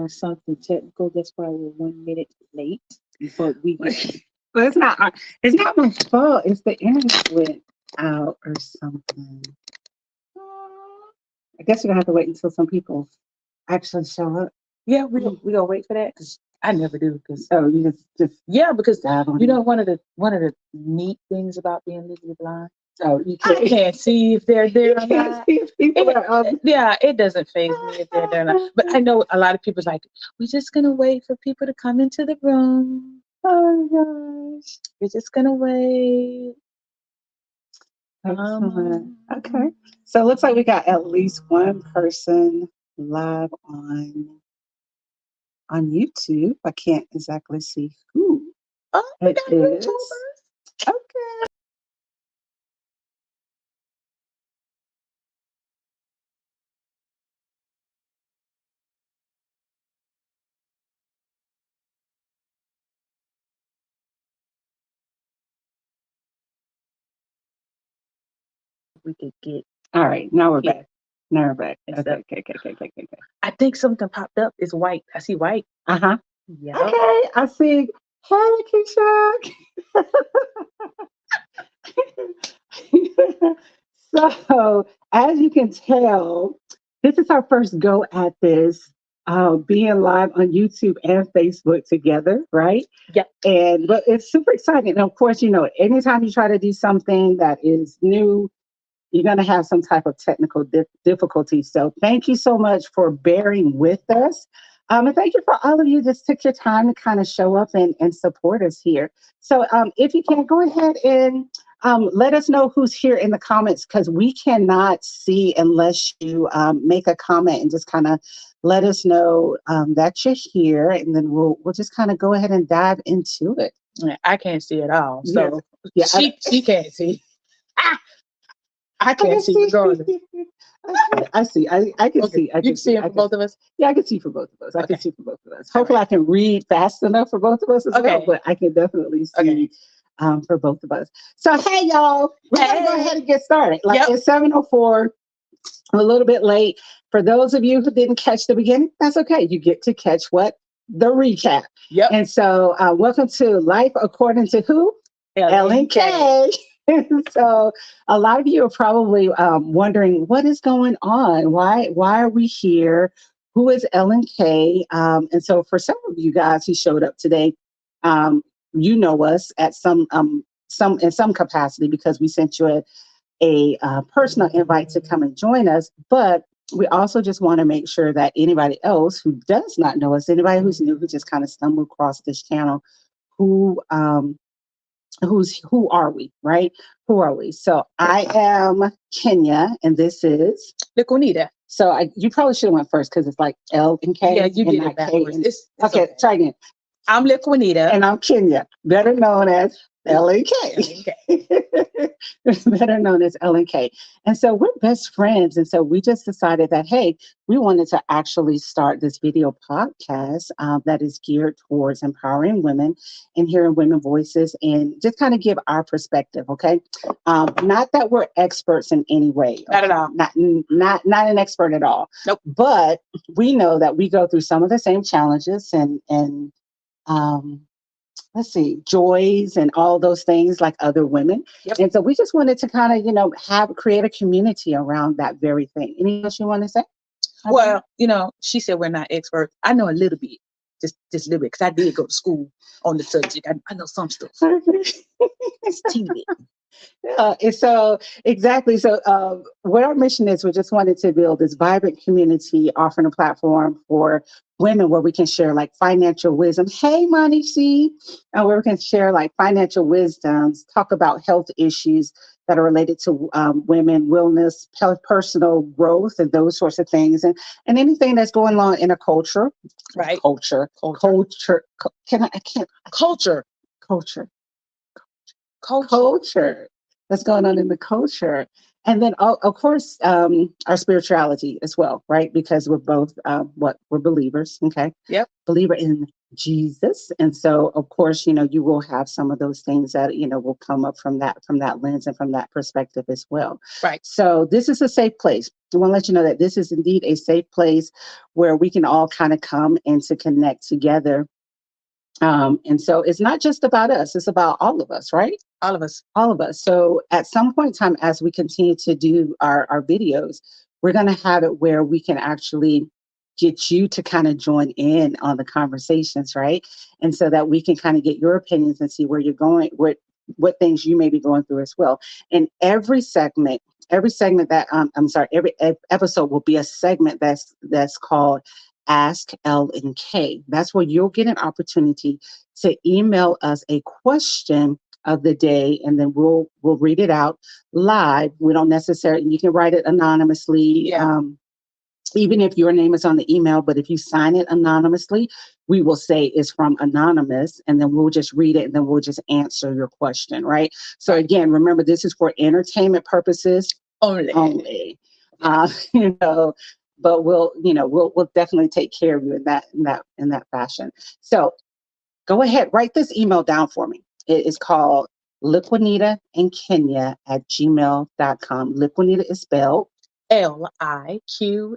something technical. That's why we're 1 minute late. But we get, Well, it's not my fault. It's the internet went out or something. I guess we're gonna have to wait until some people actually show up. yeah, we gonna wait for that because I never do. Because So you just yeah, because dive on you in. know one of the neat things about being legally blind, So you I can't, can't see if they're there you or can't not. see if people are Yeah, it doesn't phase me if they're there or not. But I know a lot of people's like, we're just gonna wait for people to come into the room. Oh my gosh. We're just gonna wait. Excellent. Okay. So it looks like we got at least one person live on YouTube. I can't exactly see who Oh, we it got is. YouTubers. Okay. We could get All right. Now we're Yeah. back. Now we're back. and Okay. stuff. Okay. I think something popped up. It's white. I see white. Uh-huh. Yeah. Okay. I see. Hey, Keisha. So, as you can tell, this is our first go at this, being live on YouTube and Facebook together, right? Yep. But it's super exciting. And of course, anytime you try to do something that is new, you're going to have some type of technical difficulty. So thank you so much for bearing with us. And thank you for all of you that took your time to kind of show up and support us here. So if you can, go ahead and let us know who's here in the comments, because we cannot see unless you make a comment and just kind of let us know that you're here. And then we'll just kind of go ahead and dive into it. Yeah, I can't see at all. So Yeah, she can't see. I I can't can see see. regardless. I see. I can Okay. see. I You can can see see. it for both of us? Yeah, I can see for both of us. I can Okay. see for both of us. All Hopefully, I can read fast enough for both of us as well, Okay. but I can definitely see Okay. for both of us. So, hey, y'all, we're going to go Hey. ahead and get started. Like, Yep. it's 7:04. I'm a little bit late. For those of you who didn't catch the beginning, that's okay. You get to catch what? The recap. Yep. And so, welcome to Life According to Who? Ellen K. So a lot of you are probably wondering what is going on. Why are we here? Who is Ellen K? And so for some of you guys who showed up today, you know us at some in some capacity, because we sent you a personal invite to come and join us. But we also just want to make sure that anybody else who does not know us, anybody who's new, who just kind of stumbled across this channel, who who are we, right? Who are we? So I am Kenya, and this is Liquinita. So you probably should have went first, because it's like L and K. Yeah, you and did not it backwards. K. It's Okay, try again. I'm Liquinita. And I'm Kenya, better known as L and Ellen K. K. Better known as L and K. And so we're best friends. And so we just decided that, hey, we wanted to actually start this video podcast that is geared towards empowering women and hearing women voices, and just kind of give our perspective. Okay. Not that we're experts in any way. Not at all. Not an expert at all. Nope. But we know that we go through some of the same challenges and let's see, joys and all those things like other women. Yep. And so we just wanted to kind of, create a community around that very thing. Anything else you want to say? Well, she said we're not experts. I know a little bit, just a little bit, because I did go to school on the subject. I know some stuff. Just a teeny bit. And so exactly. So what our mission is, we just wanted to build this vibrant community, offering a platform for women where we can share like financial wisdom. Hey, Monty C, where we can share like financial wisdoms, talk about health issues that are related to women, wellness, personal growth, and those sorts of things, and anything that's going on in a culture. Right. Culture. I can't. Culture. That's going on in the culture. And then, of course, our spirituality as well, right? Because we're both we're believers, okay? Yep. Believer in Jesus, and so of course, you will have some of those things that will come up from that lens and from that perspective as well. Right. So this is a safe place. I want to let you know that this is indeed a safe place where we can all kind of come and to connect together. And so it's not just about us; it's about all of us, right? All of us. All of us. So at some point in time, as we continue to do our videos, we're going to have it where we can actually get you to kind of join in on the conversations, right? And so that we can kind of get your opinions and see where you're going, what things you may be going through as well. And every segment that I'm sorry, every episode will be a segment that's called Ask L and K. That's where you'll get an opportunity to email us a question of the day, and then we'll read it out live. We don't necessarily, you can write it anonymously. Yeah. Even if your name is on the email, but if you sign it anonymously, we will say it's from anonymous, and then we'll just read it, and then we'll just answer your question, right? So again, remember, this is for entertainment purposes only. But we'll definitely take care of you in that fashion. So go ahead, write this email down for me. It is called Liquinita and Kenya at gmail.com. Liquinita is spelled Liquinita.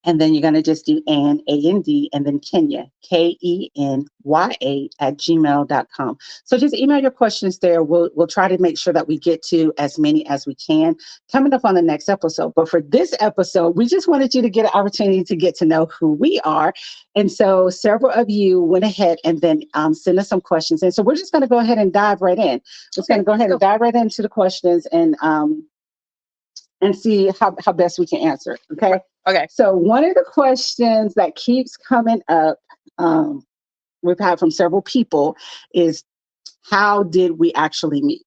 And then you're going to just do A-N-D, and then Kenya, Kenya at gmail.com. So just email your questions there. We'll try to make sure that we get to as many as we can coming up on the next episode. But for this episode, we just wanted you to get an opportunity to get to know who we are. And so several of you went ahead and then send us some questions. And so we're just going to go ahead and dive right in. We're just going to go ahead and dive right into the questions and see how best we can answer. Okay. Okay. So one of the questions that keeps coming up, we've had from several people, is how did we actually meet?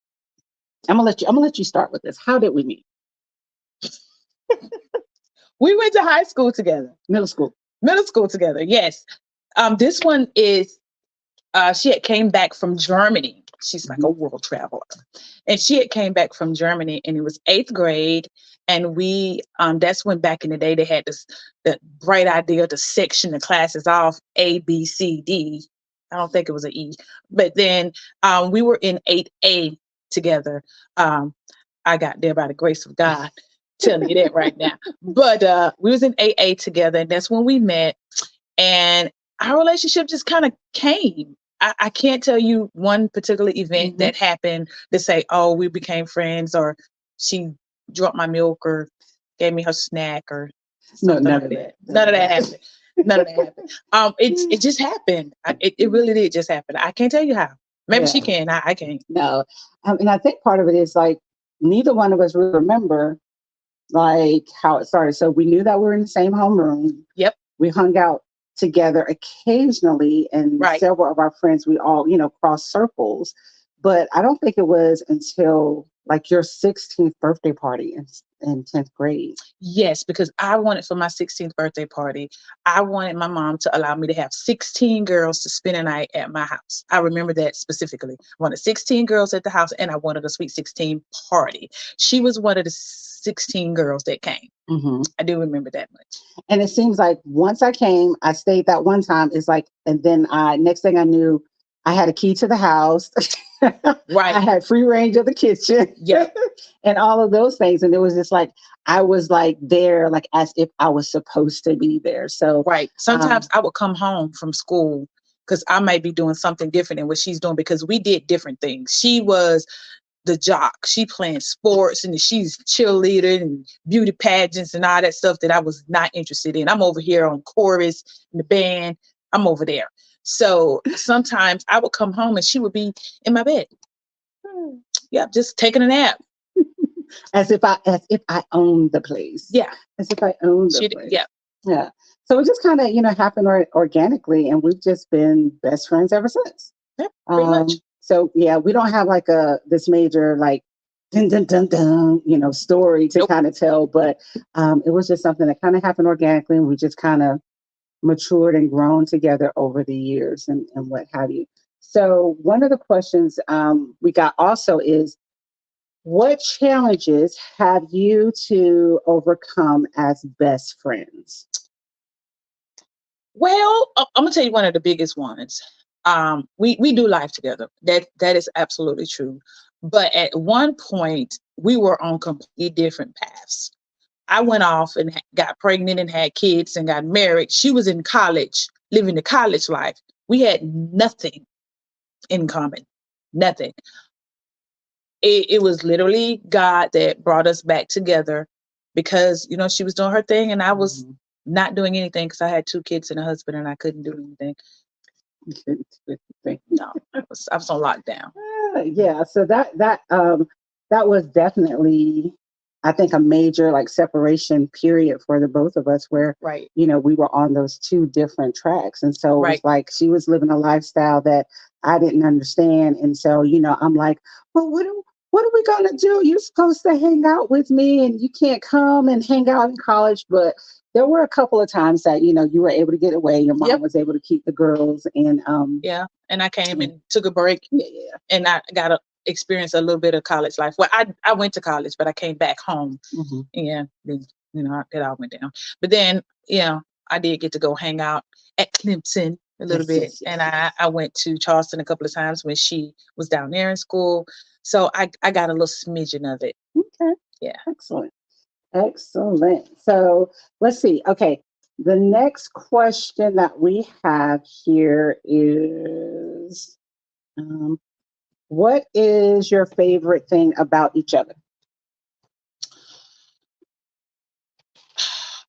I'm gonna let you start with this. How did we meet? We went to high school together. Middle school together. Yes. This one is she had came back from Germany. She's like a world traveler. And she had came back from Germany, and it was 8th grade. And we, that's when back in the day, they had the bright idea to section the classes off A, B, C, D. I don't think it was an E. But then we were in 8A together. I got there by the grace of God. Telling you that right now. But we was in AA together, and that's when we met. And our relationship just kind of came. I can't tell you one particular event that happened to say, oh, we became friends, or she dropped my milk or gave me her snack or something none like of that. None of that happened. None of that happened. It just happened. It really did just happen. I can't tell you how. Maybe she can. I can't. No. And I think part of it is like neither one of us really remember like how it started. So we knew that we were in the same homeroom. Yep. We hung out together occasionally, and several of our friends, we all, crossed circles. But I don't think it was until like your 16th birthday party in 10th grade. Yes, because I wanted for my 16th birthday party, I wanted my mom to allow me to have 16 girls to spend a night at my house. I remember that specifically. I wanted 16 girls at the house, and I wanted a Sweet 16 party. She was one of the 16 girls that came. I do remember that much. And it seems like once I came, I stayed that one time. It's like, and then next thing I knew, I had a key to the house. Right. I had free range of the kitchen. Yeah. And all of those things. And it was just like, I was like there, like as if I was supposed to be there. So right. Sometimes I would come home from school because I might be doing something different than what she's doing, because we did different things. She was the jock. She playing sports, and she's cheerleader and beauty pageants and all that stuff that I was not interested in. I'm over here on chorus and the band. I'm over there. So sometimes I would come home and she would be in my bed. Yeah, just taking a nap. As if I owned the place. Yeah. As if I owned the place. Yeah. Yeah. So it just kind of, happened organically, and we've just been best friends ever since. Yeah, pretty much. So yeah, we don't have like this major like dun dun dun dun, story to kind of tell, but it was just something that kind of happened organically, and we just kind of matured and grown together over the years and what have you. So one of the questions we got also is, what challenges have you to overcome as best friends? Well, I'm gonna tell you one of the biggest ones. We do life together. That is absolutely true. But at one point, we were on completely different paths. I went off and got pregnant and had kids and got married. She was in college, living the college life. We had nothing in common, nothing. It was literally God that brought us back together because she was doing her thing and I was not doing anything because I had two kids and a husband and I couldn't do anything. No, I was on lockdown. Yeah, so that was definitely, I think, a major like separation period for the both of us, where Right. We were on those two different tracks, and so it was Right. like she was living a lifestyle that I didn't understand, and so I'm like, well, what are we gonna do? You're supposed to hang out with me, and you can't come and hang out in college, but there were a couple of times that you were able to get away. Your mom Yep. was able to keep the girls, and Yeah, and I came and took a break, yeah. and I got to experience a little bit of college life. Well, I went to college, but I came back home. Yeah, then it all went down. But then I did get to go hang out at Clemson a little Yes, bit, yes, yes, and yes. I went to Charleston a couple of times when she was down there in school. So I got a little smidgen of it. Okay. Yeah. Excellent. Excellent. So let's see. Okay. The next question that we have here is, what is your favorite thing about each other?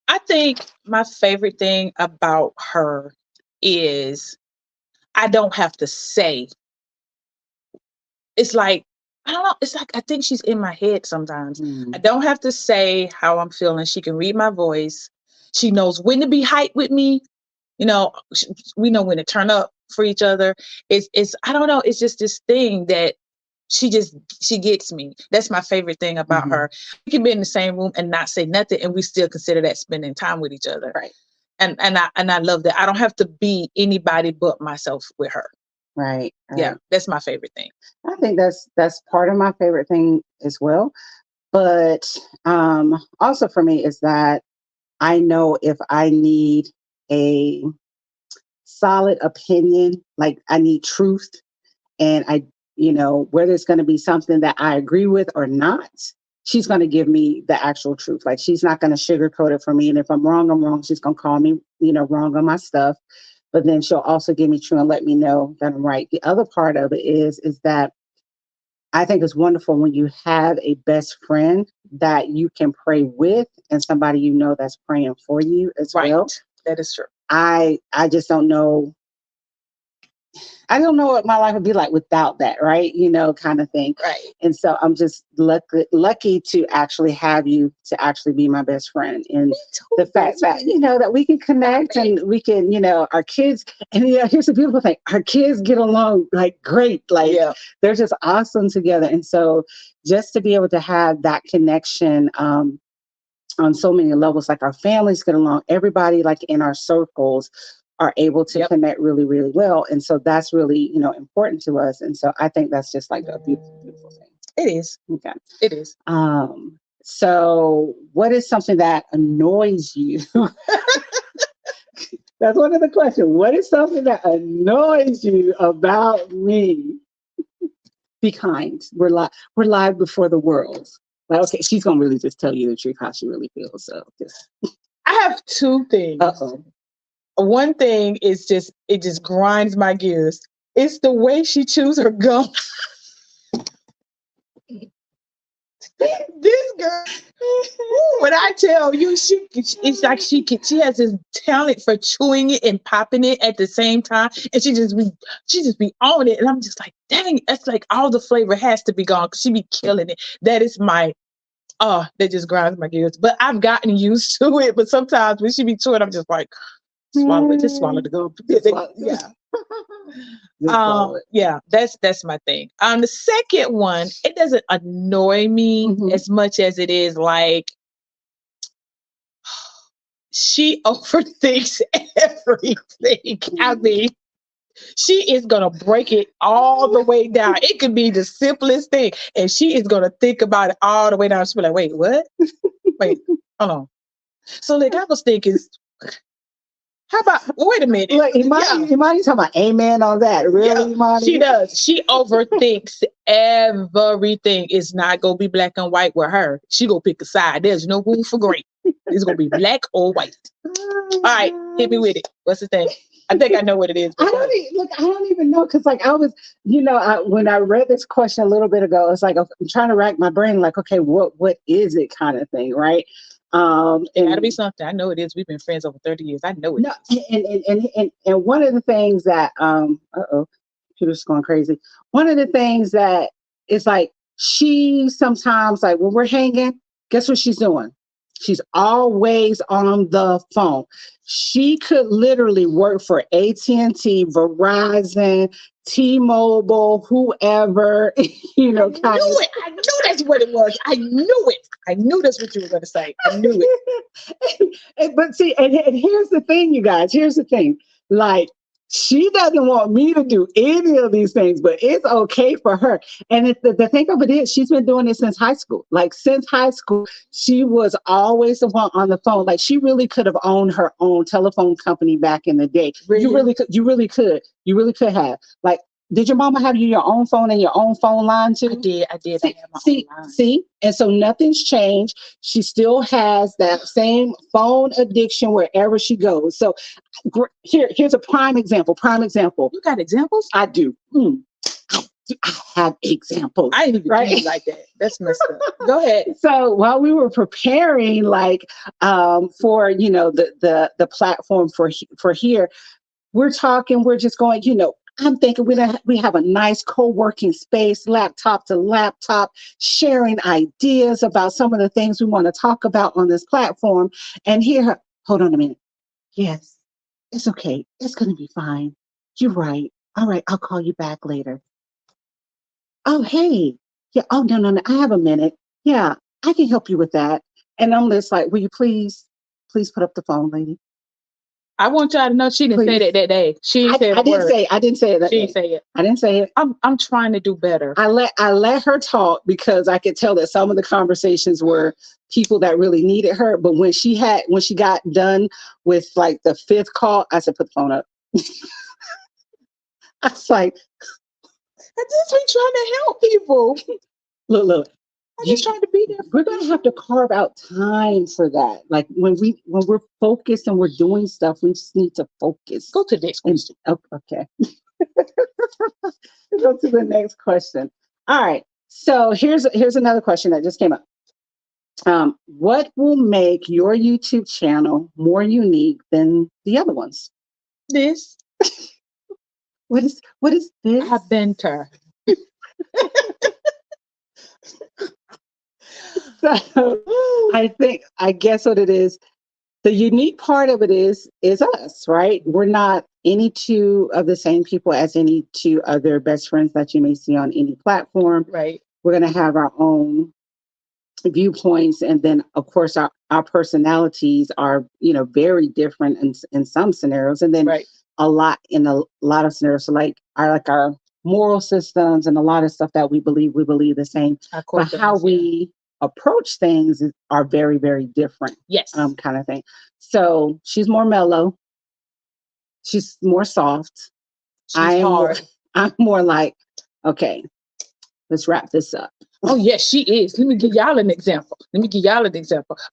I think my favorite thing about her is I don't have to say. It's like, I don't know. It's like I think she's in my head sometimes. I don't have to say how I'm feeling. She can read my voice. She knows when to be hyped with me. We know when to turn up for each other. It's I don't know. It's just this thing that she gets me. That's my favorite thing about her. We can be in the same room and not say nothing, and we still consider that spending time with each other. Right. And I love that. I don't have to be anybody but myself with her. Right. Yeah, that's my favorite thing. I think that's part of my favorite thing as well. But also for me is that I know if I need a solid opinion, like I need truth, and whether it's going to be something that I agree with or not, she's going to give me the actual truth. Like, she's not going to sugarcoat it for me, and if I'm wrong, I'm wrong. She's going to call me wrong on my stuff, but then she'll also give me true and let me know that I'm right. The other part of it is that I think it's wonderful when you have a best friend that you can pray with, and somebody that's praying for you as well. That is true. I just don't know. I don't know what my life would be like without that, right? Kind of thing. Right. And so I'm just lucky to actually have you to actually be my best friend. And the fact that, that we can connect and we can, our kids, and here's the beautiful thing. Our kids get along like great. Like, they're just awesome together. And so just to be able to have that connection, on so many levels, like our families get along, everybody like in our circles are able to connect really, really well. And so that's really, important to us. And so I think that's just like a beautiful, beautiful thing. It is. Okay. It is. So what is something that annoys you? That's one of the questions. What is something that annoys you about me? Be kind. We're live before the world. Like, okay, she's gonna really just tell you the truth, how she really feels. So I have two things. One thing is it just grinds my gears. It's the way she chews her gum. This girl, when I tell you, it's like she has this talent for chewing it and popping it at the same time, and she just be on it, and I'm just like, dang, that's like all the flavor has to be gone because she be killing it. That is my that just grinds my gears. But I've gotten used to it. But sometimes when she be chewing, I'm just like, swallow it, just swallow the gum. Yeah, that's my thing. The second one, it doesn't annoy me as much as it is like she overthinks everything. I mean, She is gonna break it all the way down. It could be the simplest thing, and she is gonna think about it all the way down. She'll be like, "Wait, what? Wait, hold on." So, like, I was thinking, how about? Wait a minute. Look, Imani's talking about amen on that. Really, Imani? She does. She overthinks everything. It's not gonna be black and white with her. She gonna pick a side. There's no room for gray. It's gonna be black or white. All right, hit me with it. What's the thing? I think I know what it is. I don't even know, because like I was, when I read this question a little bit ago, it's like I'm trying to rack my brain, like, okay, what is it, kind of thing, right? It gotta be something. I know it is. We've been friends over 30 years. I know it. No, and one of the things that computer's going crazy. One of the things that is like, she sometimes, like when we're hanging, guess what she's doing? She's always on the phone. She could literally work for AT&T, Verizon, T-Mobile, whoever, I knew that's what it was. I knew it. I knew that's what you were going to say. I knew it. But see, and here's the thing, you guys. Here's the thing. Like, she doesn't want me to do any of these things, but it's okay for her. And the thing of it is, she's been doing this since high school. Like, since high school, she was always the one on the phone. Like, she really could have owned her own telephone company back in the day. Really? You really could have. Like, did your mama have your own phone and your own phone line too? I did. I have my own line. See? And so nothing's changed. She still has that same phone addiction wherever she goes. So here's a prime example. You got examples? I do. I have examples. I didn't even do like that. That's messed up. Go ahead. So while we were preparing, like, for the platform for here, we're just going, I'm thinking we have a nice co-working space, laptop to laptop, sharing ideas about some of the things we want to talk about on this platform. And here, hold on a minute. Yes, it's okay. It's going to be fine. You're right. All right, I'll call you back later. Oh, hey. Yeah. Oh, no. I have a minute. Yeah, I can help you with that. And I'm just like, will you please put up the phone, lady? I want y'all to know she didn't say that day. I didn't say it that day. She didn't say it. I didn't say it. I'm trying to do better. I let her talk, because I could tell that some of the conversations were people that really needed her. But when she got done with like the fifth call, I said, put the phone up. I was like, I just been trying to help people. Look. I'm just trying to be there. We're going to have to carve out time for that. Like when we're focused and we're doing stuff, we just need to focus. Go to the next question. Okay. Go to the next question. All right. So here's another question that just came up. What will make your YouTube channel more unique than the other ones? This. What is this? A banter. So I guess what it is, the unique part of it is us, right? We're not any two of the same people as any two other best friends that you may see on any platform. Right. We're going to have our own viewpoints, and then of course our personalities are very different in some scenarios, and then a lot of scenarios. So like our moral systems and a lot of stuff that we believe the same, but how we approach things are very, very different. Yes. Kind of thing. So she's more mellow. She's more soft. Hard. I'm more like, okay, let's wrap this up. Oh, yes, she is. Let me give y'all an example.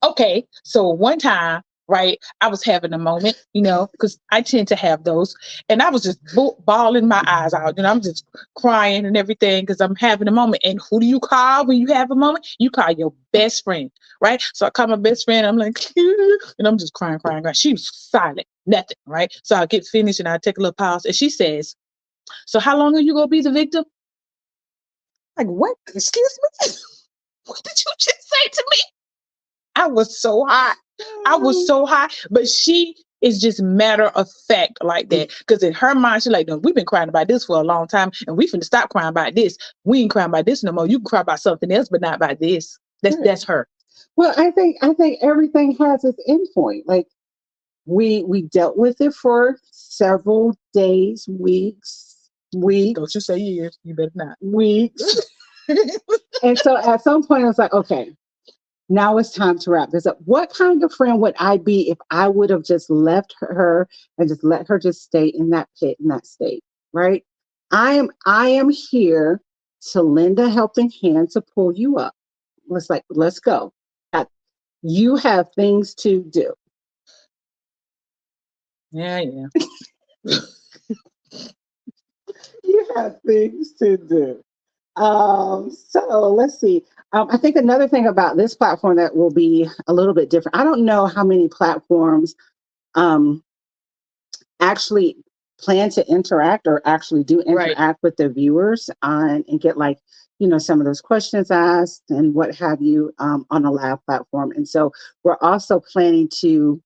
Okay, so one time, right, I was having a moment, because I tend to have those, and I was just bawling my eyes out, and I'm just crying and everything because I'm having a moment. And who do you call when you have a moment? You call your best friend, right? So I call my best friend, I'm like, and I'm just crying. She was silent, nothing, right? So I get finished and I take a little pause, and she says, so how long are you going to be the victim? Like, what? Excuse me? What did you just say to me? I was so hot. But she is just matter of fact like that. Because in her mind, she's like, no, we've been crying about this for a long time, and we finna stop crying about this. We ain't crying about this no more. You can cry about something else, but not about this. That's her. Well, I think everything has its endpoint. Like, We dealt with it for several days, weeks, Don't you say years. You better not. weeks. And so at some point I was like, okay, now it's time to wrap this up. What kind of friend would I be if I would have just left her and just let her just stay in that pit, in that state, right? I am here to lend a helping hand to pull you up. Let's go. Uh, You have things to do. Yeah, yeah. You have things to do. So let's see. I think another thing about this platform that will be a little bit different. I don't know how many platforms um, actually plan to interact or actually do Right. interact with the viewers and get like, some of those questions asked and what have you on a live platform. And so we're also planning to,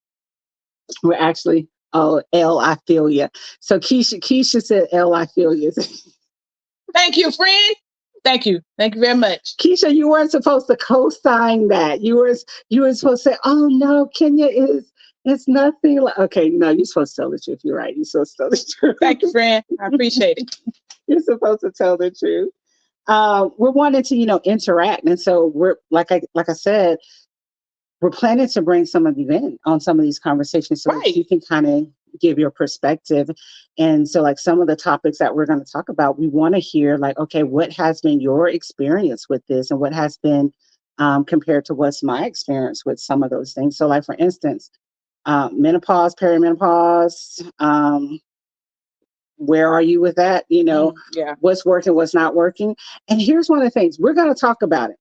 we're actually, oh, L, I feel you. So Keisha said, L, I feel you. Thank you, friend. Thank you. Thank you very much. Keisha, you weren't supposed to co-sign that. You were supposed to say, "Oh no, Kenya is it's nothing." Like, okay, no, you're supposed to tell the truth. You're right. You're supposed to tell the truth. Thank you, friend. I appreciate it. You're supposed to tell the truth. We're wanting to, interact, and so we're like I said, we're planning to bring some of you in on some of these conversations so that Right. you can kind of give your perspective. And so, like some of the topics that we're going to talk about, we want to hear, like, okay, what has been your experience with this, and what has been compared to what's my experience with some of those things. So, like for instance, menopause, perimenopause. Where are you with that? Yeah. What's working, what's not working. And here's one of the things we're going to talk about it.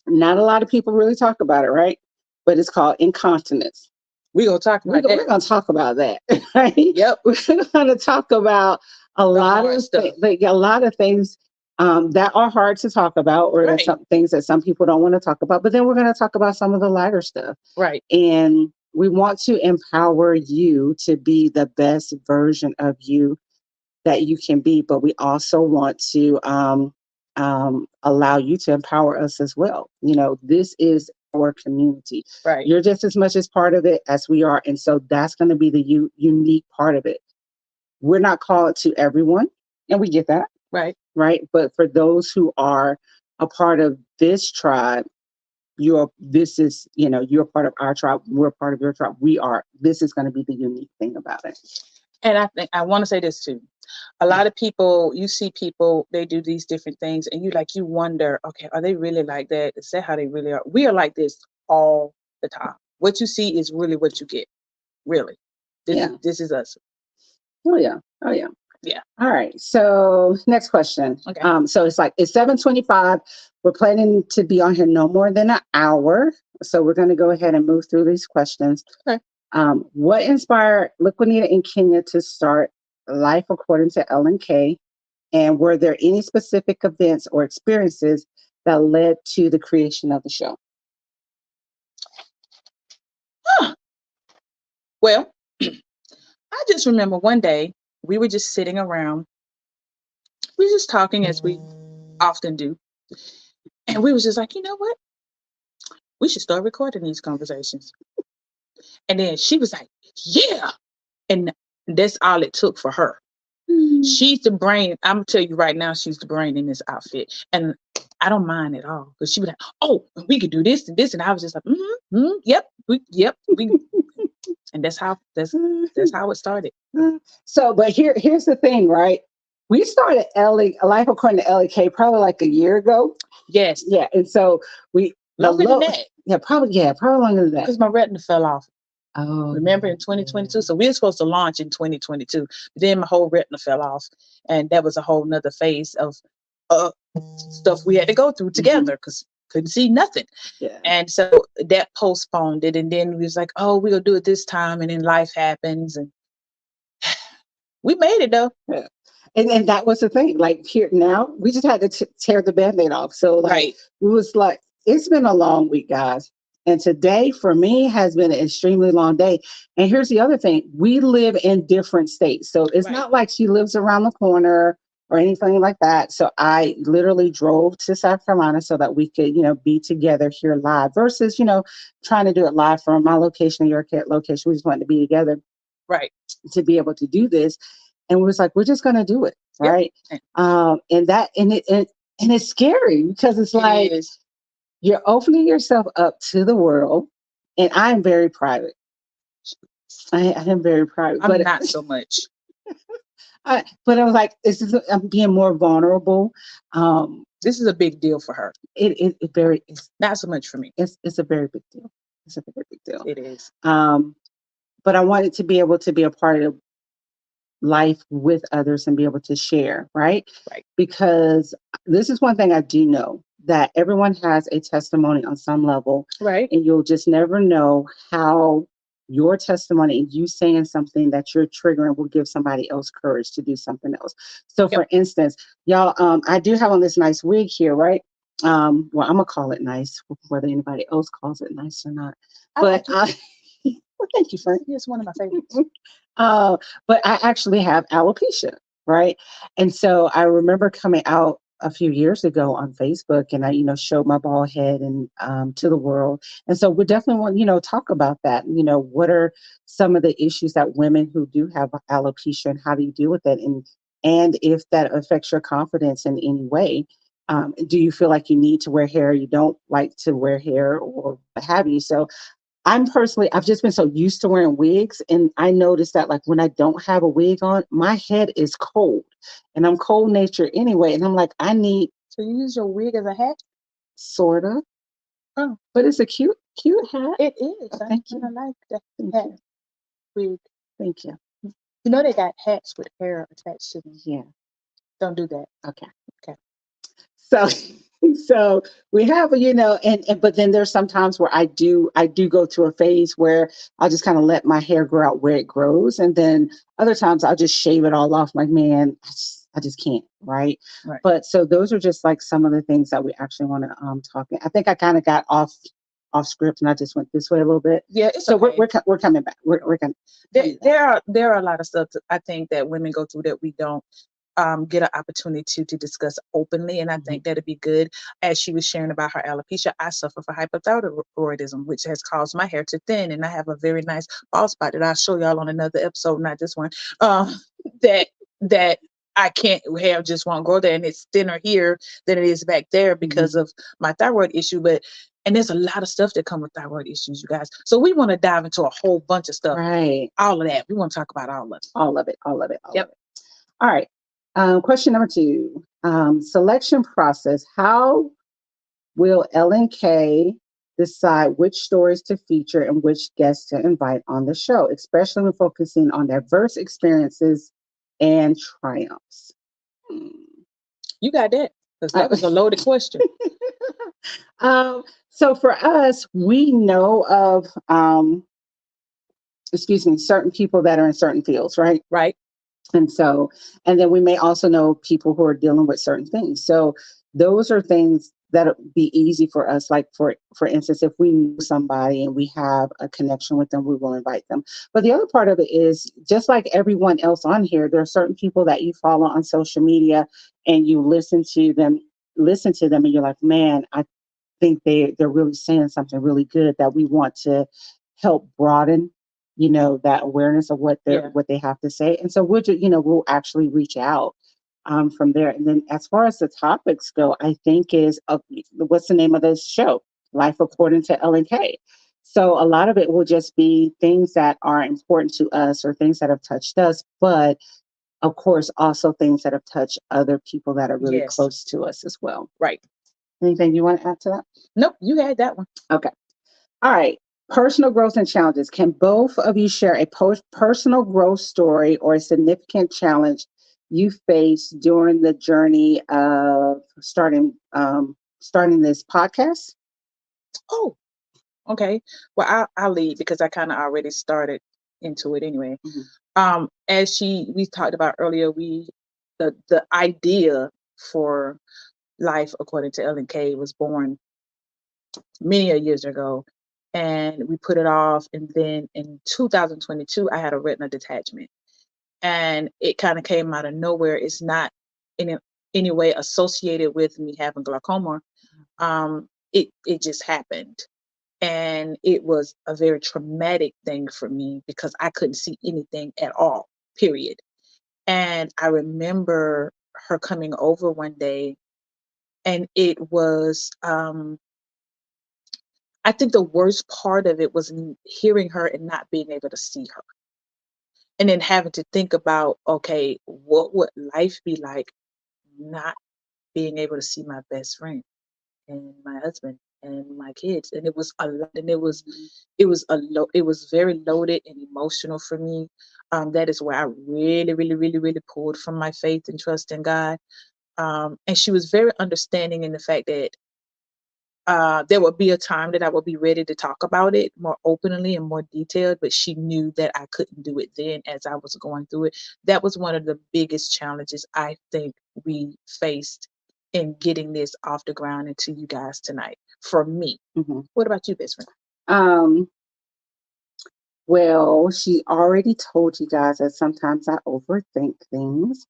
Not a lot of people really talk about it, right? But it's called incontinence. We're going to talk about We're that. going to talk about that, right? Yep. We're going to talk about a lot hard of stuff. a lot of things that are hard to talk about, or Right. some things that some people don't want to talk about. But then we're going to talk about some of the lighter stuff, Right. and we want to empower you to be the best version of you that you can be. But we also want to allow you to empower us as well. This is our community. Right. You're just as much as part of it as we are. And so that's going to be the unique part of it. We're not called to everyone, and we get that. Right. Right. But for those who are a part of this tribe, you're part of our tribe. We're part of your tribe. This is going to be the unique thing about it. And I think I want to say this too. A lot of people, you see people, they do these different things, and you wonder, okay, are they really like that? Is that how they really are? We are like this all the time. What you see is really what you get. Really. This is us. Oh yeah. Oh yeah. Yeah. All right. So next question. Okay. So it's 7:25. We're planning to be on here no more than an hour. So we're going to go ahead and move through these questions. Okay. What inspired Liquinita and Kenya to start Life According to L&K? And were there any specific events or experiences that led to the creation of the show? Well, I just remember one day we were just sitting around. We were just talking as we often do. And we was just like, you know what? We should start recording these conversations. And then she was like, yeah. And that's all it took for her. She's the brain. I'm gonna tell you right now, she's the brain in this outfit. And I don't mind at all. Because she was like, oh, we could do this and this. And I was just like, yep, and that's how it started. So, but here's the thing, right? We started Life According to L&K probably like a year ago. Yes. Yeah. And so longer than that. Yeah, probably longer than that. Because my retina fell off. Oh. Remember in 2022? So we were supposed to launch in 2022. But then my whole retina fell off. And that was a whole nother phase of stuff we had to go through together because couldn't see nothing. Yeah. And so that postponed it. And then we was like, oh, we're going to do it this time. And then life happens. And we made it though. Yeah. And that was the thing. Like here now, we just had to tear the Band-Aid off. So like, it was like, it's been a long week, guys. And today for me has been an extremely long day. And here's the other thing. We live in different states. So it's not like she lives around the corner or anything like that. So I literally drove to South Carolina so that we could, be together here live versus, trying to do it live from my location or your location. We just wanted to be together Right. to be able to do this. And we was like, we're just going to do it. Right. Yep. And it's scary because it's like you're opening yourself up to the world. And I'm very private. I am very private. I'm not so much. But I was like, I'm being more vulnerable. This is a big deal for her. It's not so much for me. It's a very big deal. It's a very big deal. It is. But I wanted to be able to be a part of life with others and be able to share, right? Right. Because this is one thing I do know, that everyone has a testimony on some level. Right. And you'll just never know how your testimony and you saying something that you're triggering will give somebody else courage to do something else. So for instance, y'all, I do have on this nice wig here, right? Well, I'm gonna call it nice, whether anybody else calls it nice or not. But well, thank you, Frank. It's one of my favorites. But I actually have alopecia, right? And so I remember coming out a few years ago on Facebook, and I, showed my bald head and to the world. And so we definitely want, talk about that. What are some of the issues that women who do have alopecia, and how do you deal with it? And if that affects your confidence in any way, do you feel like you need to wear hair? You don't like to wear hair, or what have you? So I've just been so used to wearing wigs, and I noticed that like when I don't have a wig on, my head is cold, and I'm cold natured anyway. And I'm like, I need. So you use your wig as a hat? Sort of. Oh, but it's a cute hat. It is. Oh, thank you. I like that hat. Wig. Thank you. You know they got hats with hair attached to them. Yeah. Don't do that. Okay. So so we have, and but then there's sometimes where I do go through a phase where I'll just kind of let my hair grow out where it grows, and then other times I'll just shave it all off. Like, man, I just can't, right? But so those are just like some of the things that we actually want to talk. I think I kind of got off script, and I just went this way a little bit. Yeah, so okay. we're coming back. We're going. There are a lot of stuff I think that women go through that we don't get an opportunity to discuss openly. And I think that'd be good. As she was sharing about her alopecia, I suffer from hypothyroidism, which has caused my hair to thin. And I have a very nice bald spot that I'll show y'all on another episode, not this one, that I can't hair just won't grow there. And it's thinner here than it is back there because of my thyroid issue. And there's a lot of stuff that come with thyroid issues, you guys. So we want to dive into a whole bunch of stuff. Right. All of that. We want to talk about all of it. All of it. Yep. All right. Question number 2, selection process. How will L&K decide which stories to feature and which guests to invite on the show, especially when focusing on diverse experiences and triumphs? You got that? Because that was a loaded question. So for us, we know of, certain people that are in certain fields, right? Right. And then we may also know people who are dealing with certain things. So those are things that'll be easy for us. Like for instance, if we know somebody and we have a connection with them, we will invite them. But the other part of it is, just like everyone else on here, there are certain people that you follow on social media and you listen to them and you're like, man, I think they're really saying something really good that we want to help broaden that awareness of what they have to say. And so we'll actually reach out from there. And then as far as the topics go, I think is what's the name of this show? Life According to L&K. So a lot of it will just be things that are important to us or things that have touched us, but of course also things that have touched other people that are really close to us as well. Right. Anything you want to add to that? Nope, you had that one. Okay. All right. Personal growth and challenges. Can both of you share a personal growth story or a significant challenge you faced during the journey of starting this podcast? Oh, okay. Well, I'll lead because I kind of already started into it anyway. As we talked about earlier, the idea for Life According to L&K was born many years ago. And we put it off. And then in 2022, I had a retina detachment. And it kind of came out of nowhere. It's not in any way associated with me having glaucoma. It just happened. And it was a very traumatic thing for me because I couldn't see anything at all, period. And I remember her coming over one day, and it was, I think the worst part of it was hearing her and not being able to see her. And then having to think about, okay, what would life be like not being able to see my best friend and my husband and my kids? And it was a lot, and it was very loaded and emotional for me. That is where I really, really, really, really pulled from my faith and trust in God. And she was very understanding in the fact that there would be a time that I would be ready to talk about it more openly and more detailed, but she knew that I couldn't do it then as I was going through it. That was one of the biggest challenges I think we faced in getting this off the ground and to you guys tonight. For me. Mm-hmm. What about you, best friend? Well, she already told you guys that sometimes I overthink things.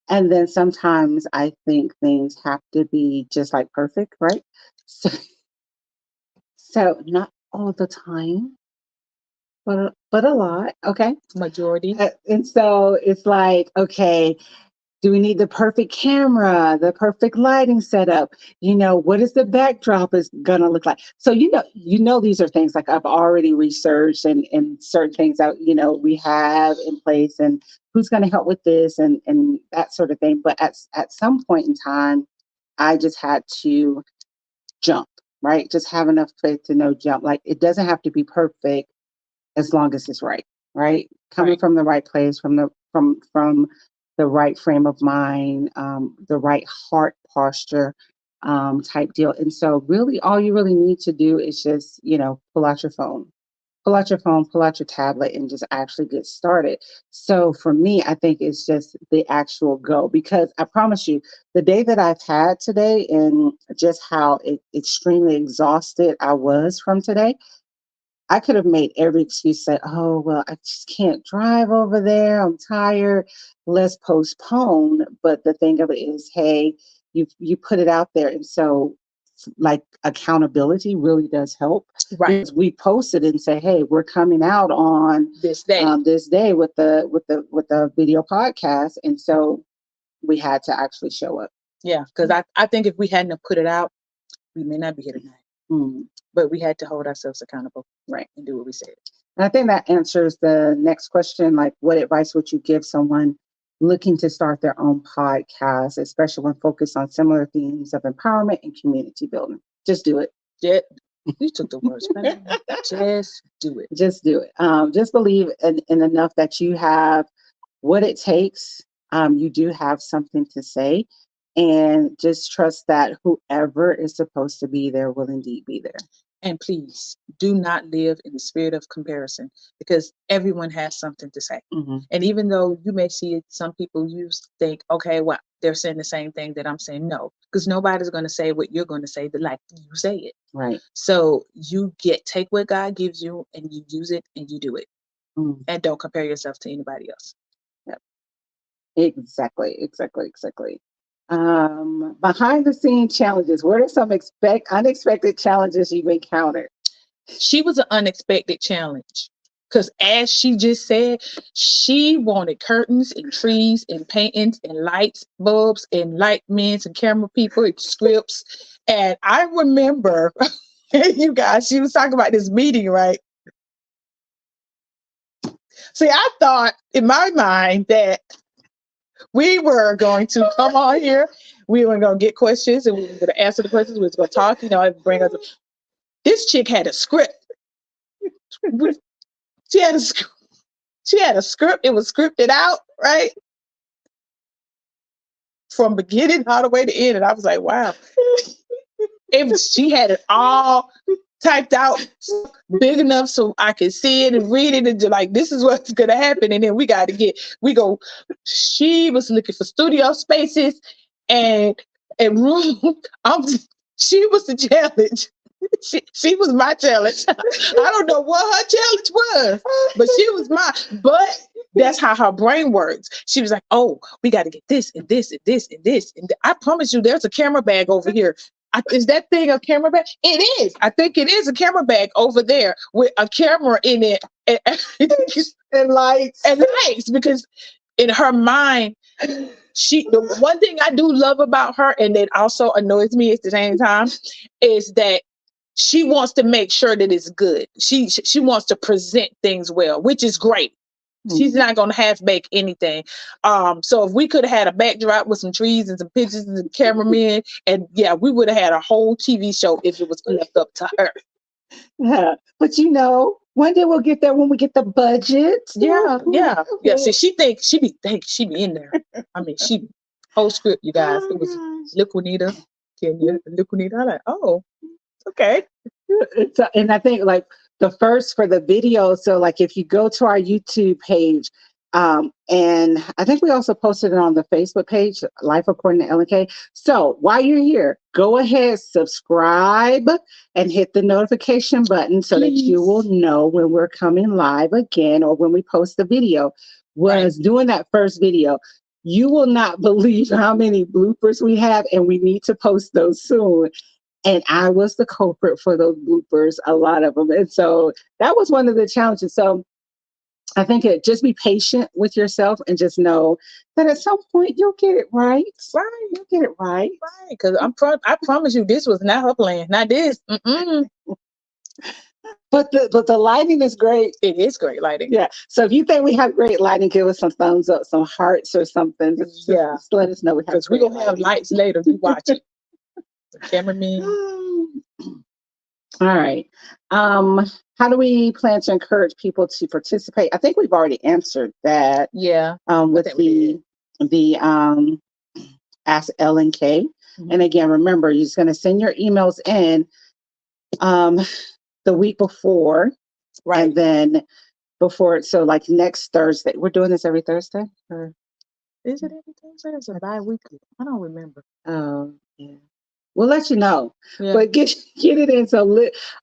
And then sometimes I think things have to be just like perfect, right? So, so not all the time, but a lot, okay? Majority. And so it's like, okay, do we need the perfect camera, the perfect lighting setup? What is the backdrop is gonna look like? So these are things like I've already researched and certain things that we have in place and who's gonna help with this and that sort of thing. But at some point in time, I just had to jump, right? Just have enough faith to know jump. Like it doesn't have to be perfect as long as it's right? Coming Right. from the right place, from the right frame of mind, the right heart posture, type deal. And so really all you really need to do is just, pull out your phone. Pull out your tablet and just actually get started. So for me, I think it's just the actual go because I promise you, the day that I've had today and just how extremely exhausted I was from today, I could have made every excuse, say, oh, well, I just can't drive over there. I'm tired. Let's postpone. But the thing of it is, hey, you put it out there. And so like accountability really does help. Right. Because we posted and say, hey, we're coming out on This day. This day with the video podcast. And so we had to actually show up. Yeah, because I think if we hadn't have put it out, we may not be here tonight. But we had to hold ourselves accountable, right, and do what we said. And I think that answers the next question, like what advice would you give someone looking to start their own podcast, especially when focused on similar themes of empowerment and community building? Just do it. Yeah, you took the words. Just do it. Just do it. Just believe in enough that you have what it takes. You do have something to say. And just trust that whoever is supposed to be there will indeed be there. And please do not live in the spirit of comparison because everyone has something to say. Mm-hmm. And even though you may see it, some people you think, okay, well, they're saying the same thing that I'm saying. No, because nobody's going to say what you're going to say, but like you say it. Right. So you take what God gives you and you use it and you do it. And don't compare yourself to anybody else. Yep. Exactly. Behind the scenes challenges, what are some unexpected challenges you've encountered? She was an unexpected challenge because as she just said, she wanted curtains and trees and paintings and lights, bulbs and light men and camera people and scripts. And I remember, you guys, she was talking about this meeting, right? See, I thought in my mind that we were going to come on here, we were going to get questions and we were going to answer the questions, we were going to talk, bring us. This chick had a script. She had a script. It was scripted out, right? From beginning all the way to end. And I was like, wow. She had it all typed out big enough so I could see it and read it and like, this is what's going to happen. And then she was looking for studio spaces and room. She was the challenge. She was my challenge. I don't know what her challenge was, but she was but That's how her brain works. She was like, "Oh, we got to get this and this and this and this." And I promise you, there's a camera bag over here. Is that thing a camera bag? It is. I think it is a camera bag over there with a camera in it and, And lights. and lights. Because in her mind, the one thing I do love about her, and that also annoys me at the same time, is that she wants to make sure that it's good. She wants to present things well, which is great. She's not gonna half bake anything. So if we could have had a backdrop with some trees and some pictures and some cameramen, and yeah, we would have had a whole TV show if it was left up to her. Yeah, but one day we'll get there when we get the budget. Yeah. So she be in there. I mean, whole script, you guys. It was Liquinita, Kenya, Liquinita. I'm like, oh, okay. And I think like the first for the video, so like if you go to our YouTube page, and I think we also posted it on the Facebook page, Life According to LNK. So while you're here, go ahead, subscribe and hit the notification button so that you will know when we're coming live again or when we post the video. Was doing that first video. You will not believe how many bloopers we have, and we need to post those soon. And I was the culprit for those bloopers, a lot of them. And so that was one of the challenges. So I think just be patient with yourself and just know that at some point you'll get it right. Right. You'll get it right. Right. Because I promise you, this was not her plan. Not this. But the lighting is great. It is great lighting. Yeah. So if you think we have great lighting, give us some thumbs up, some hearts or something. Just let us know. Because we're going to have lights later. You watch it. The cameraman. All right. How do we plan to encourage people to participate? I think we've already answered that. Yeah. With the Ask LNK. And again, remember, you're just going to send your emails in the week before. Right. And then before, so like next Thursday. We're doing this every Thursday? Or is it every Thursday? Or is it bi-weekly? I don't remember. Oh, yeah. We'll let you know. Yeah. But get it in. So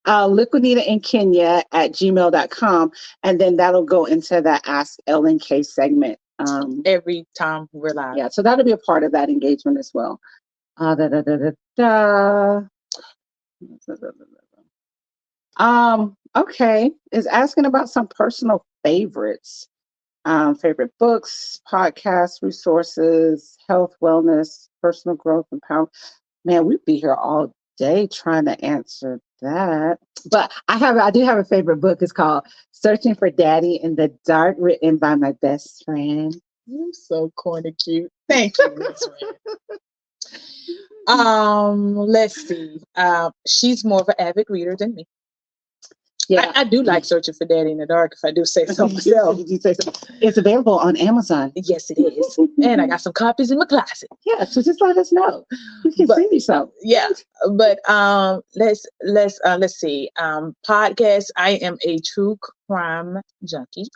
Liquinita and Kenya at gmail.com. And then that'll go into that Ask LNK segment. Every time we're live. Yeah. So that'll be a part of that engagement as well. Okay. Is asking about some personal favorites. Favorite books, podcasts, resources, health, wellness, personal growth, and power. Man, we'd be here all day trying to answer that. But I do have a favorite book. It's called Searching for Daddy in the Dark, written by my best friend. You're so corny cute. Thank you, best friend. Let's see. She's more of an avid reader than me. Yeah, I do like Searching for Daddy in the Dark, if I do say so myself. It's available on Amazon. Yes, it is. And I got some copies in my closet. Yeah, so just let us know. We can send you some. Yeah, but let's see. Podcast. I am a true crime junkie.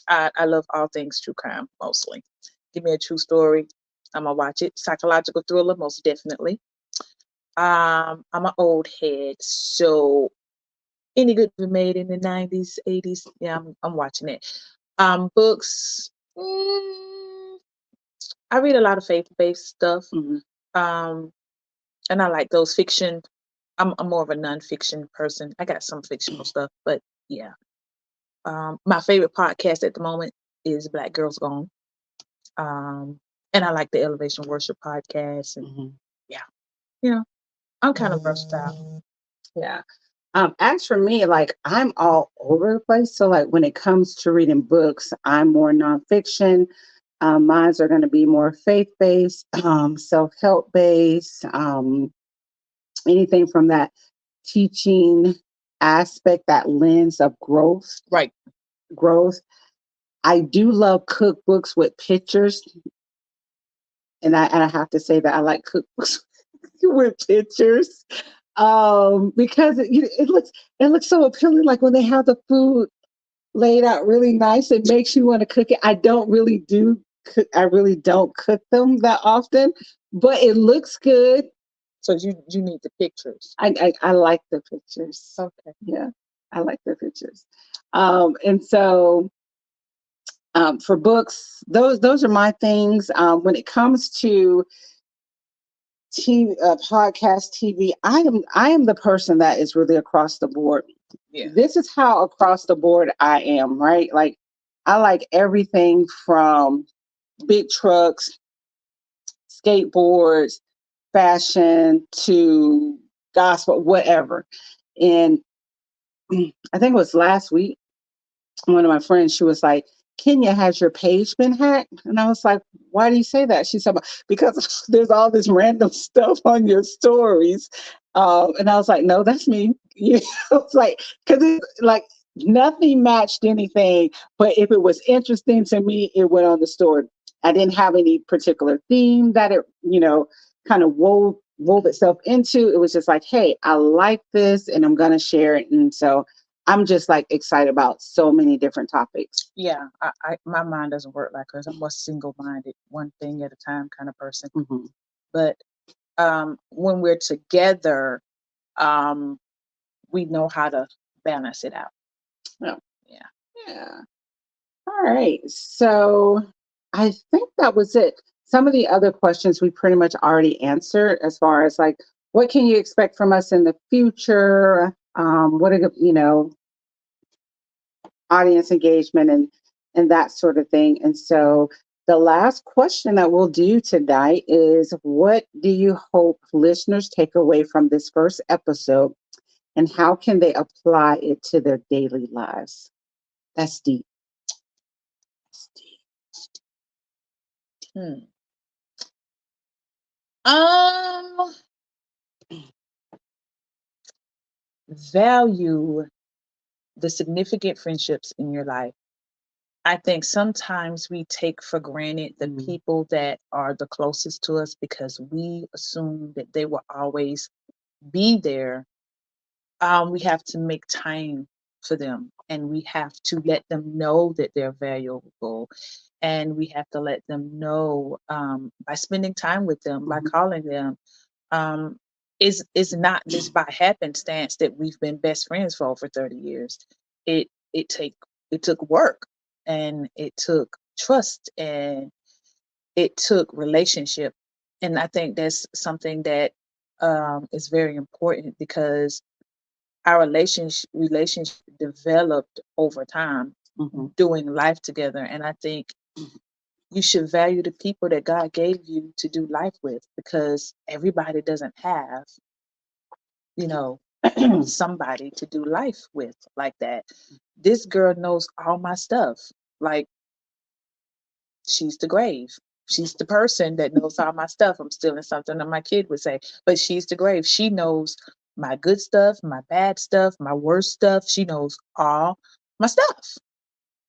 I love all things true crime, mostly. Give me a true story, I'm gonna watch it. Psychological thriller, most definitely. I'm an old head, so any good movie made in the 90s, 80s, yeah, I'm watching it. Books, I read a lot of faith-based stuff. And I like those fiction. I'm more of a non-fiction person. I got some fictional stuff, but yeah. My favorite podcast at the moment is Black Girls Gone. And I like the Elevation Worship podcast. And yeah, I'm kind of versatile. Yeah. As for me, like I'm all over the place. So like when it comes to reading books, I'm more nonfiction. Mines are going to be more faith-based, self-help based, anything from that teaching aspect, that lens of growth. Right. Growth. I do love cookbooks with pictures. And I have to say that I like cookbooks with pictures. Because it looks so appealing. Like when they have the food laid out really nice, it makes you want to cook it. I really don't cook them that often, but it looks good. So you need the pictures. I like the pictures. Okay. Yeah, I like the pictures. And so For books, those are my things. When it comes to TV, podcast, TV, I am the person that is really across the board. Yeah. This is how across the board I am, right? Like I like everything from big trucks, skateboards, fashion to gospel, whatever. And I think it was last week, one of my friends, she was like, Kenya, has your page been hacked? And I was like, why do you say that? She said, because there's all this random stuff on your stories. And I was like, no, that's me. You know, it's like, because it's like nothing matched anything. But if it was interesting to me, it went on the story. I didn't have any particular theme that it, kind of wove itself into. It was just like, hey, I like this and I'm going to share it. And so I'm just like excited about so many different topics. Yeah, my mind doesn't work like hers. I'm more single-minded, one thing at a time kind of person. Mm-hmm. But when we're together, um, we know how to balance it out. Yeah. Yeah. Yeah. All right. So I think that was it. Some of the other questions we pretty much already answered as far as like, what can you expect from us in the future? What are the, audience engagement and that sort of thing. And so the last question that we'll do tonight is, what do you hope listeners take away from this first episode, and how can they apply it to their daily lives? That's deep. That's deep. Hmm. Um, Value the significant friendships in your life. I think sometimes we take for granted the Mhm. people that are the closest to us because we assume that they will always be there. We have to make time for them, and we have to let them know that they're valuable, and we have to let them know by spending time with them, by Mhm. calling them. Um, is not just by happenstance that we've been best friends for over 30 years. It it take it took work, and it took trust, and it took relationship. And I think that's something that is very important because our relationship developed over time Mhm. doing life together. And I think you should value the people that God gave you to do life with, because everybody doesn't have, you know, somebody to do life with like that. This girl knows all my stuff. Like, she's the grave. She's the person that knows all my stuff. I'm stealing something that my kid would say, but she's the grave. She knows my good stuff, my bad stuff, my worst stuff. She knows all my stuff.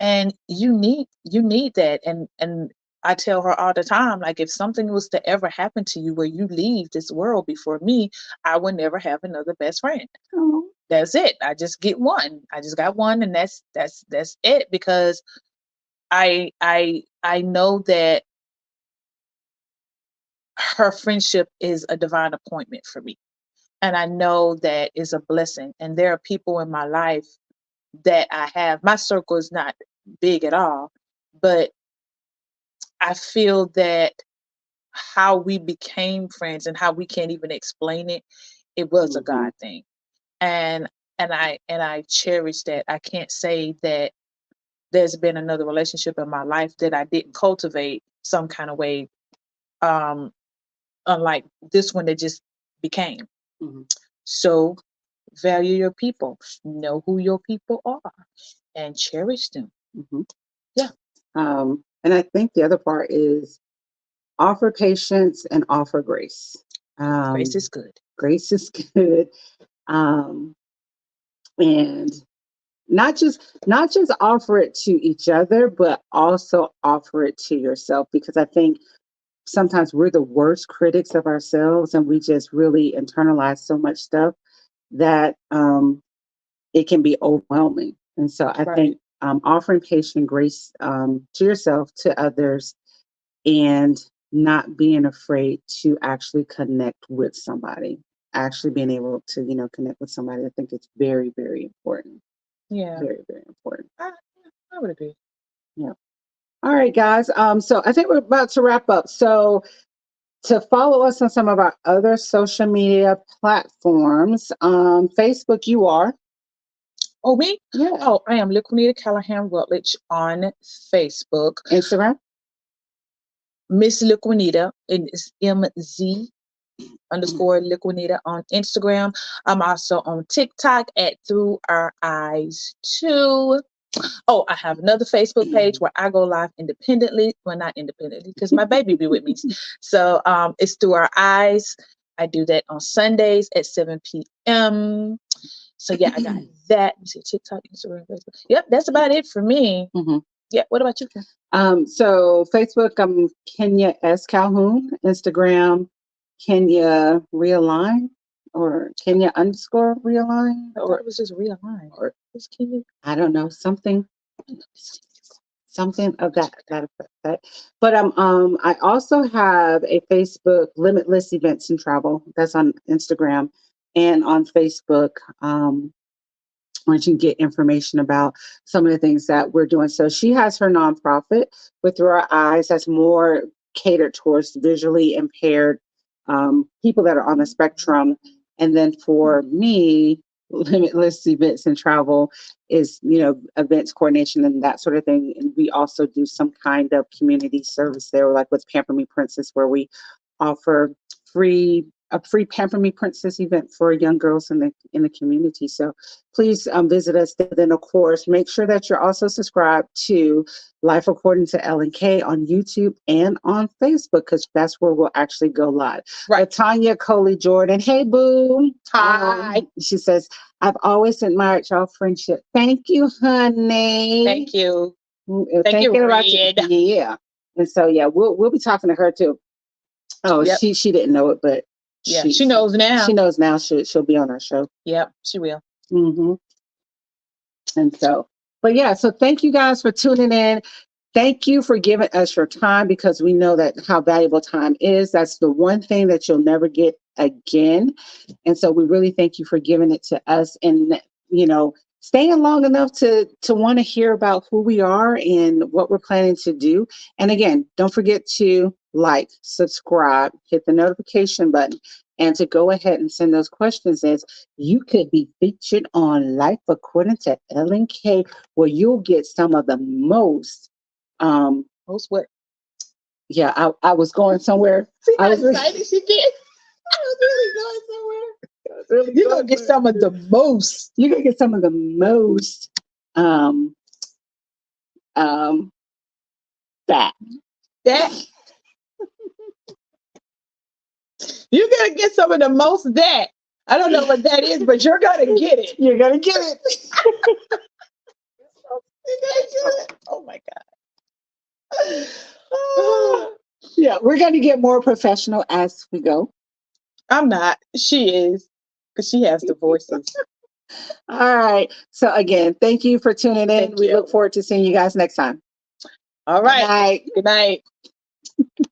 And you need that. And I tell her all the time, like, if something was to ever happen to you where you leave this world before me, I would never have another best friend. Oh. That's it. I just get one. I just got one, and that's it. Because I know that her friendship is a divine appointment for me. And I know that is a blessing. And there are people in my life that I have. My circle is not big at all, but I feel that how we became friends and how we can't even explain it, it was a Mhm. God thing. And and I cherish that. I can't say that there's been another relationship in my life that I didn't cultivate some kind of way, um, unlike this one that just became. Mhm. So value your people, know who your people are, and cherish them. Mhm. Yeah, And I think the other part is offer patience and offer grace. grace Um, is good. Grace is good. Um, and not just offer it to each other, but also offer it to yourself, because I think sometimes we're the worst critics of ourselves, and we just really internalize so much stuff that it can be overwhelming. And so I Right. think offering patient grace to yourself, to others, and not being afraid to actually connect with somebody, actually being able to connect with somebody, I think it's very, very important. Yeah, Very, very important. I, I would agree. Yeah. All right, guys. So I think we're about to wrap up. So to follow us on some of our other social media platforms, Facebook, you are. Oh, me? Yeah. Oh, I am Liquinita Callahan Rutledge on Facebook. Instagram. Miss Liquinita, and it's MZ underscore Liquinita on Instagram. I'm also on TikTok at Through Our Eyes too. Oh, I have another Facebook page where I go live independently. Well, not independently because my baby be with me. So it's Through Our Eyes. I do that on Sundays at 7 p.m. So yeah, I got that. You see TikTok, Instagram, Facebook. Yep, that's about it for me. Mhm. Yeah. What about you? So Facebook, I'm Kenya S. Calhoun. Instagram, Kenya Realign or Kenya underscore Realign. I thought it was just realign. Or It's Kenya. I don't know, something of that effect. But I also have a Facebook, Limitless Events and Travel. That's on Instagram and on Facebook. Where you can get information about some of the things that we're doing. So she has her nonprofit with Through Our Eyes that's more catered towards visually impaired people that are on the spectrum. And then for me, Limitless Events and Travel is, events coordination and that sort of thing. And we also do some kind of community service there, like with Pamper Me Princess, where we offer a free Pamper Me Princess event for young girls in the community. So please visit us. Then, of course, make sure that you're also subscribed to Life According to Ellen K on YouTube and on Facebook, because that's where we'll actually go live. Right. Tanya Coley Jordan. Hey, boo. Hi. She says, I've always admired y'all friendship. Thank you, honey. Thank you. Thank you, Red. Yeah. And so, yeah, we'll be talking to her too. Oh, yep. She didn't know it, but yeah, she knows now. She knows now. She'll be on our show. Yep, she will. Mm-hmm. And so, but yeah, so thank you guys for tuning in. Thank you for giving us your time, because we know that how valuable time is. That's the one thing that you'll never get again. And so we really thank you for giving it to us, and, staying long enough to want to hear about who we are and what we're planning to do. And again, don't forget to like, subscribe, hit the notification button, and to go ahead and send those questions, as you could be featured on Life According to Ellen K, where you'll get some of the most what? Yeah, I was going somewhere. See how excited she get? I was really going somewhere. You're gonna get some of the most. You're gonna get some of the most that. You're gonna get some of the most that. I don't know what that is, but you're gonna get it. You're gonna get it. Oh my God. Yeah, we're gonna get more professional as we go. I'm not. She is, because she has the voices. All right. So again, thank you for tuning in. We look forward to seeing you guys next time. All right. Good night. Good night.